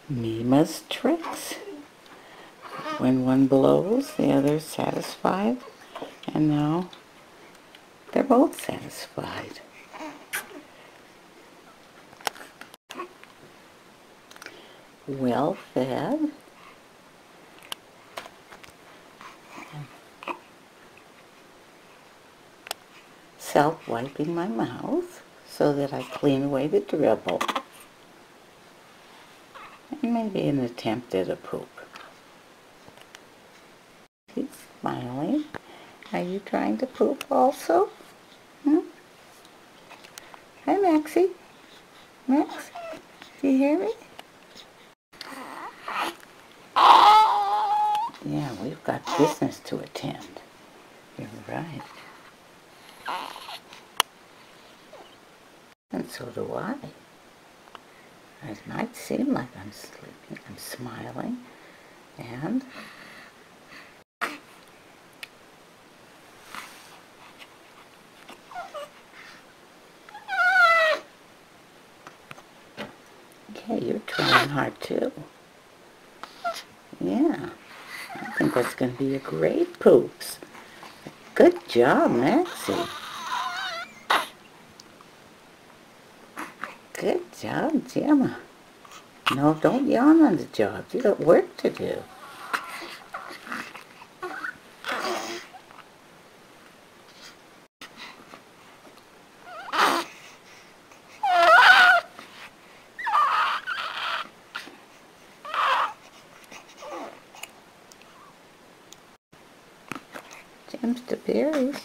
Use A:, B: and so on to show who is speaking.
A: Mima's tricks. When one blows, the other's satisfied. And now they're both satisfied. Well fed. Self-wiping my mouth so that I clean away the dribble. And maybe an attempt at a poop. He's smiling. Are you trying to poop also? Hmm? Hi, Maxie. Max, do you hear me? Yeah, we've got business to attend. You're right. And so do I. It might seem like I'm sleeping. I'm smiling. And okay, you're trying hard too. Yeah. I think that's going to be a great poops. Good job, Maxie. Good job, Gemma. No, don't yawn on the job. You got work to do. Gems to berries.